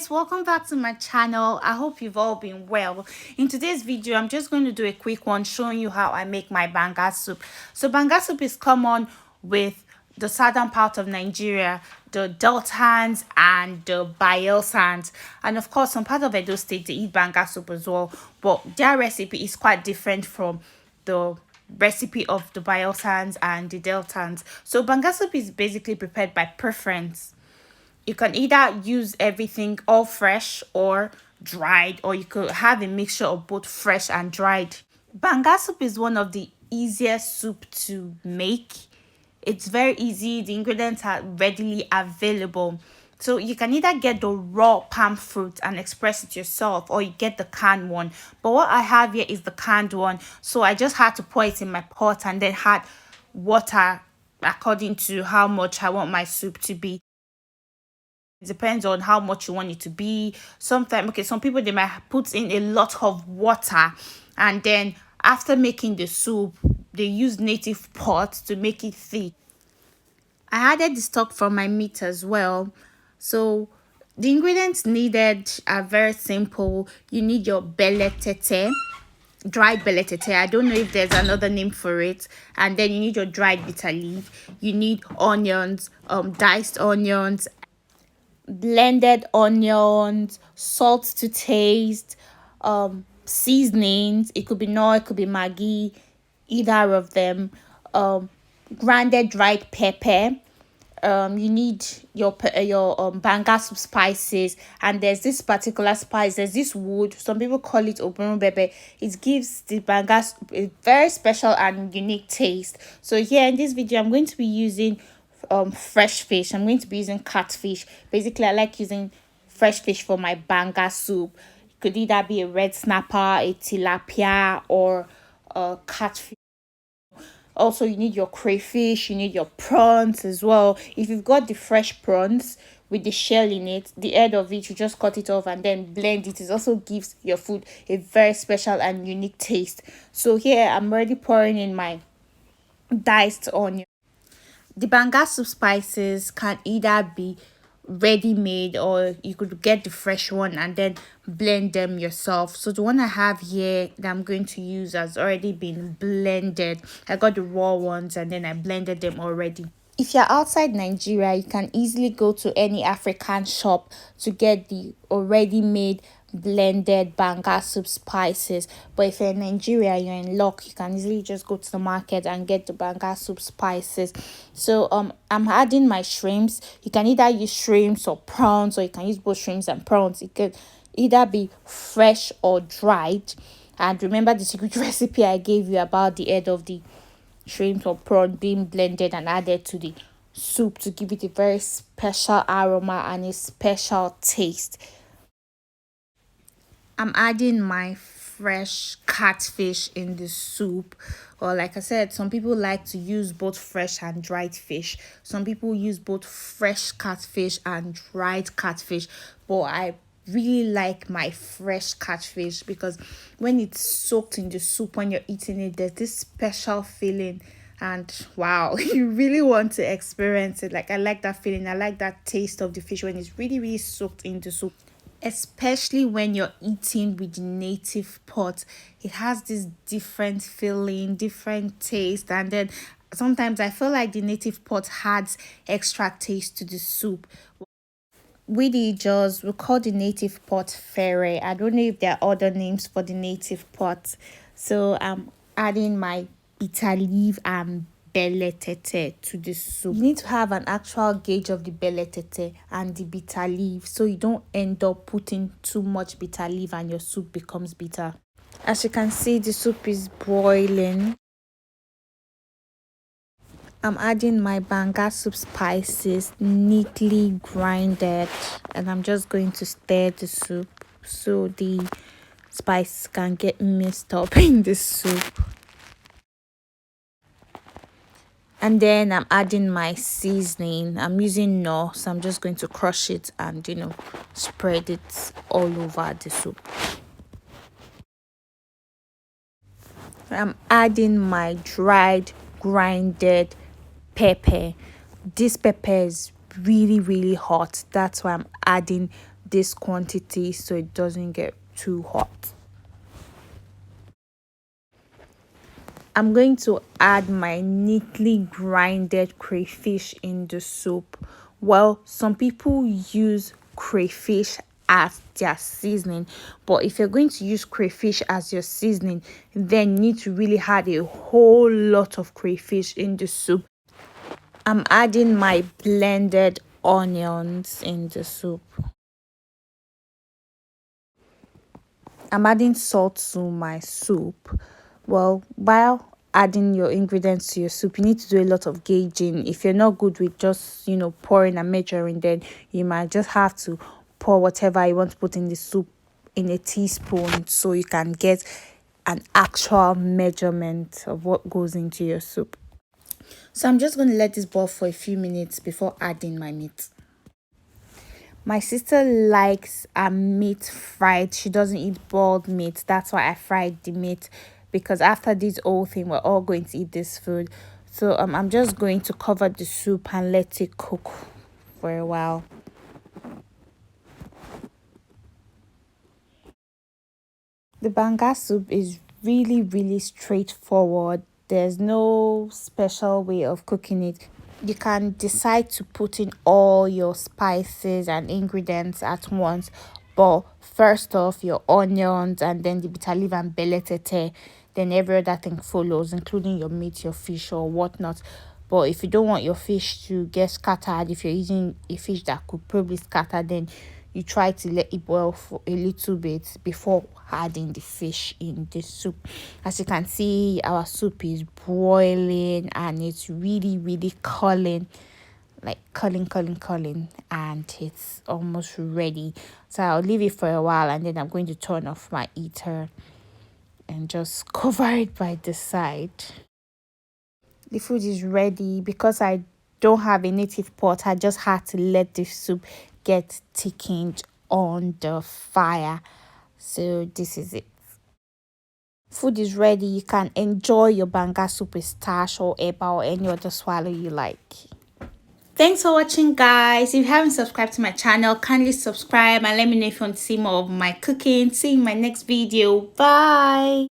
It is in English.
guys, welcome back to my channel. I hope you've all been well. In today's video, I'm just going to do a quick one showing you how I make my banga soup. So banga soup is common with the southern part of Nigeria, the Deltans and the Bayelsans, and of course some part of Edo State they eat banga soup as well, but their recipe is quite different from the recipe of the Bayelsans and the Deltans. So banga soup is basically prepared by preference. You can either use everything all fresh or dried, or you could have a mixture of both fresh and dried. Banga soup is one of the easiest soup to make. It's very easy. The ingredients are readily available. So you can either get the raw palm fruit and express it yourself, or you get the canned one. But what I have here is the canned one. So I just had to pour it in my pot and then add water according to how much I want my soup to be. It depends on how much you want it to be. Sometimes, okay, some people they might put in a lot of water, and then after making the soup, they use native pot to make it thick. I added the stock from my meat as well. So the ingredients needed are very simple. You need your beletete, dried beletete. I don't know if there's another name for it. And then you need your dried bitter leaf. You need onions, diced onions, blended onions, salt to taste, seasonings. It could be Knorr, it could be Maggi, either of them. Grounded dried pepper. You need your banga soup spices, and there's this particular spice. There's this wood. Some people call it oborunbebe. It gives the banga soup a very special and unique taste. So here in this video, I'm going to be using fresh fish. I'm going to be using catfish. Basically, I like using fresh fish for my banga soup. It could either be a red snapper, a tilapia, or a catfish. Also, you need your crayfish, you need your prawns as well. If you've got the fresh prawns with the shell in it, the head of it, you just cut it off and then blend it. It also gives your food a very special and unique taste. So here I'm already pouring in my diced onion. The banga soup spices can either be ready made, or you could get the fresh one and then blend them yourself. So the one I have here that I'm going to use has already been blended. I got the raw ones and then I blended them already. If you're outside Nigeria, you can easily go to any African shop to get the already made blended banga soup spices. But if you're in Nigeria, you're in luck. You can easily just go to the market and get the banga soup spices. So I'm adding my shrimps. You can either use shrimps or prawns, or you can use both shrimps and prawns. It could either be fresh or dried. And remember the secret recipe I gave you about the head of the shrimp or prawn being blended and added to the soup to give it a very special aroma and a special taste. I'm adding my fresh catfish in the soup, or like I said, some people like to use both fresh and dried fish. Some people use both fresh catfish and dried catfish, but I really like my fresh catfish because when it's soaked in the soup, when you're eating it, there's this special feeling, and wow, you really want to experience it. Like, I like that feeling. I like that taste of the fish when it's really soaked in the soup, especially when you're eating with the native pot. It has this different feeling, different taste, and then sometimes I feel like the native pot adds extra taste to the soup. We the Ijaws, we call the native pot fere. I don't know if there are other names for the native pot. So I'm adding my bitter leaf and beletete to the soup. You need to have an actual gauge of the beletete and the bitter leaf, so you don't end up putting too much bitter leaf and your soup becomes bitter. As you can see, the soup is boiling. I'm adding my banga soup spices neatly grinded, and I'm just going to stir the soup so the spice can get mixed up in the soup. And then I'm adding my seasoning. I'm using Knorr, so I'm just going to crush it and spread it all over the soup. I'm adding my dried grinded pepper. This pepper is really hot. That's why I'm adding this quantity so it doesn't get too hot. I'm going to add my neatly grinded crayfish in the soup. Well, some people use crayfish as their seasoning, but if you're going to use crayfish as your seasoning, then you need to really add a whole lot of crayfish in the soup. I'm adding my blended onions in the soup. I'm adding salt to my soup. Well, while adding your ingredients to your soup, you need to do a lot of gauging. If you're not good with just, pouring and measuring, then you might just have to pour whatever you want to put in the soup in a teaspoon so you can get an actual measurement of what goes into your soup. So I'm just going to let this boil for a few minutes before adding my meat. My sister likes meat fried. She doesn't eat boiled meat. That's why I fried the meat, because after this whole thing, we're all going to eat this food. So I'm just going to cover the soup and let it cook for a while. The banga soup is really straightforward. There's no special way of cooking it. You can decide to put in all your spices and ingredients at once, but first off your onions, and then the bitter leaf and beletete, then every other thing follows, including your meat, your fish or whatnot. But if you don't want your fish to get scattered, if you're using a fish that could probably scatter, then you try to let it boil for a little bit before adding the fish in the soup. As you can see, our soup is boiling and it's really calling, like calling, and it's almost ready. So I'll leave it for a while and then I'm going to turn off my heater and just cover it by the side. The food is ready. Because I don't have a native pot, I just had to let the soup get thickened on the fire. So this is it. Food is ready. You can enjoy your banga soup with stash or eba or any other swallow you like. Thanks for watching, guys. If you haven't subscribed to my channel, kindly subscribe and let me know if you want to see more of my cooking. See you in my next video. Bye.